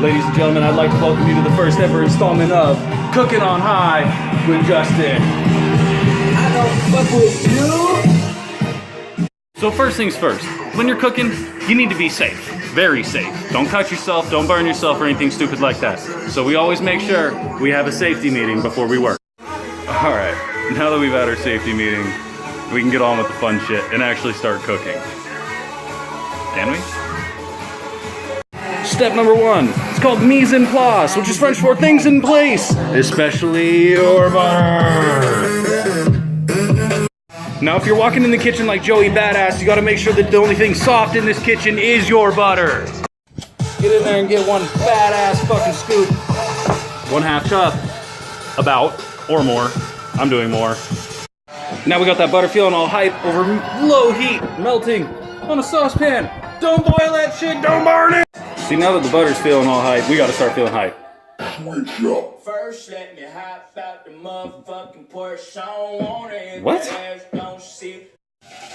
Ladies and gentlemen, I'd like to welcome you to the first ever installment of Cooking on High with Justin. I don't fuck with you. So first things first, when you're cooking, you need to be safe. Very safe. Don't cut yourself, don't burn yourself or anything stupid like that. So we always make sure we have a safety meeting before we work. Alright, now that we've had our safety meeting, we can get on with the fun shit and actually start cooking. Can we? Step number 1, it's called mise en place, which is French for things in place, especially your butter. Now if you're walking in the kitchen like Joey Badass, you gotta make sure that the only thing soft in this kitchen is your butter. Get in there and get one fat ass fucking scoop. 1/2 cup, about, or more. I'm doing more. Now we got that butter feeling all hype over low heat, melting on a saucepan. Don't boil that shit, don't burn it! See, now that the butter's feeling all hype, we gotta start feeling hype. First, let me hop out the motherfucking Porsche. I don't want it. What?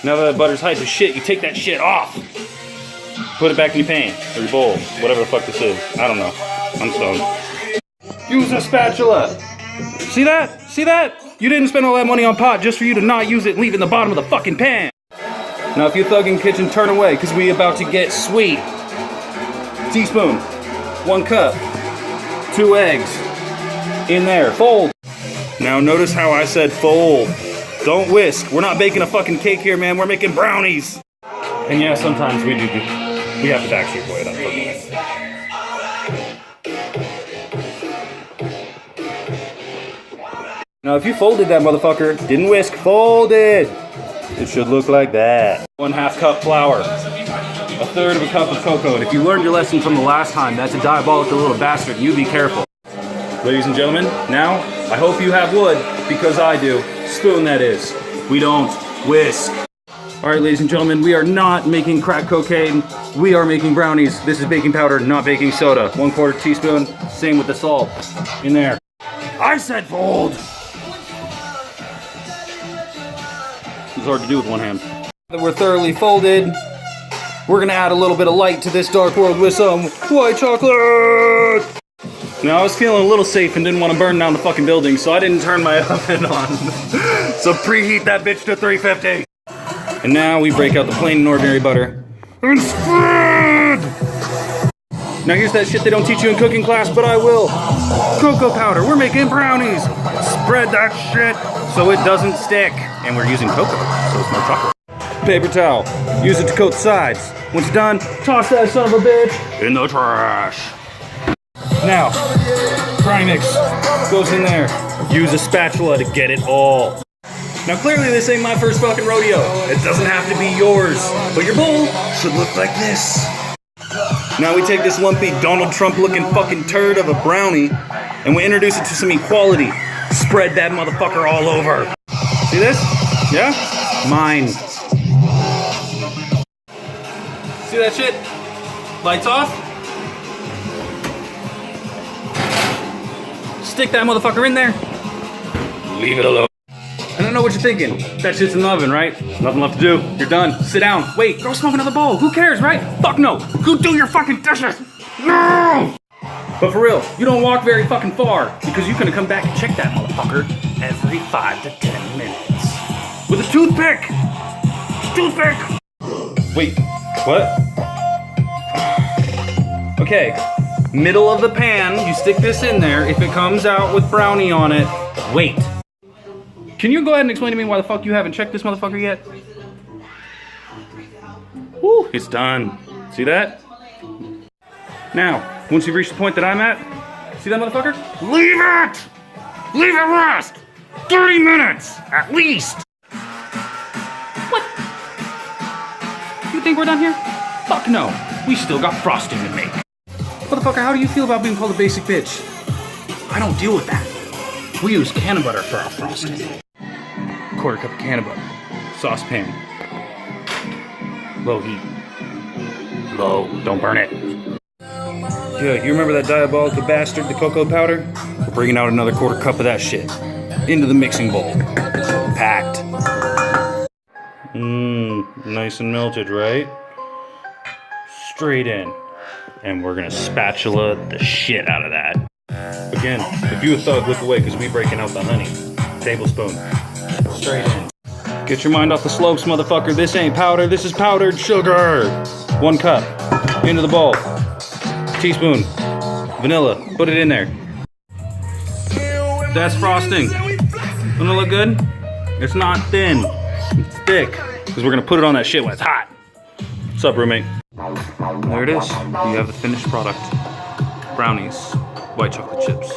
Now that the butter's hype as shit, you take that shit off. Put it back in your pan, or your bowl, whatever the fuck this is. I don't know. I'm stoned. Use a spatula. See that? See that? You didn't spend all that money on pot just for you to not use it and leave it in the bottom of the fucking pan. Now if you're thugging kitchen, turn away, because we about to get sweet. Teaspoon, 1 cup, 2 eggs, in there, fold. Now notice how I said fold. Don't whisk. We're not baking a fucking cake here, man. We're making brownies. And yeah, sometimes we have to backstreet boy it up for a minute. Now if you folded that motherfucker, didn't whisk, folded. It should look like that. 1/2 cup flour. 1/3 of a cup of cocoa. And if you learned your lesson from the last time, that's a diabolical little bastard, and you be careful. Ladies and gentlemen, now, I hope you have wood, because I do. Spoon, that is. We don't whisk. Alright, ladies and gentlemen, we are not making crack cocaine. We are making brownies. This is baking powder, not baking soda. 1/4 teaspoon, same with the salt. In there. I said fold! It's hard to do with one hand. Now that we're thoroughly folded, we're gonna add a little bit of light to this dark world with some white chocolate! Now I was feeling a little safe and didn't want to burn down the fucking building, so I didn't turn my oven on. So preheat that bitch to 350. And now we break out the plain and ordinary butter. And spread! Now here's that shit they don't teach you in cooking class, but I will. Cocoa powder, we're making brownies. Spread that shit so it doesn't stick. And we're using cocoa, so it's no chocolate. Paper towel, use it to coat the sides. Once you're done, toss that son of a bitch in the trash. Now, brownie mix goes in there. Use a spatula to get it all. Now clearly this ain't my first fucking rodeo. It doesn't have to be yours, but your bowl should look like this. Now we take this lumpy Donald Trump looking fucking turd of a brownie and we introduce it to some equality. Spread that motherfucker all over. See this? Yeah? Mine. See that shit? Lights off. Stick that motherfucker in there. Leave it alone. I don't know what you're thinking. That shit's in the oven, right? Nothing left to do. You're done. Sit down. Wait, go smoke another bowl. Who cares, right? Fuck no. Go do your fucking dishes. No! But for real, you don't walk very fucking far because you're gonna come back and check that motherfucker every 5 to 10 minutes. With a toothpick! Toothpick! Wait, what? Okay, middle of the pan, you stick this in there. If it comes out with brownie on it, wait. Can you go ahead and explain to me why the fuck you haven't checked this motherfucker yet? Woo, it's done. See that? Now, once you've reached the point that I'm at, see that motherfucker? Leave it! Leave it rest! 30 minutes, at least! What? You think we're done here? Fuck no, we still got frosting to make. Motherfucker, how do you feel about being called a basic bitch? I don't deal with that. We use can of butter for our frosting. 1/4 cup of can of butter. Saucepan. Low heat. Low, don't burn it. Good, you remember that diabolical bastard, the cocoa powder? We're bringing out another 1/4 cup of that shit. Into the mixing bowl. Packed. Nice and melted, right? Straight in. And we're gonna spatula the shit out of that. Again, if you a thug, look away, because we breaking out the honey. Tablespoon. Straight in. Get your mind off the slopes, motherfucker. This ain't powder, this is powdered sugar. 1 cup. Into the bowl. Teaspoon. Vanilla. Put it in there. That's frosting. Doesn't it look good? It's not thin. It's thick. Because we're gonna put it on that shit when it's hot. What's up, roommate? There it is. You have the finished product. Brownies, white chocolate chips,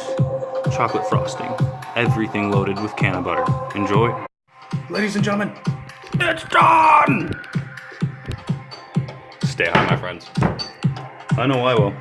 chocolate frosting, everything loaded with can butter. Enjoy. Ladies and gentlemen, it's done! Stay high, my friends. I know I will.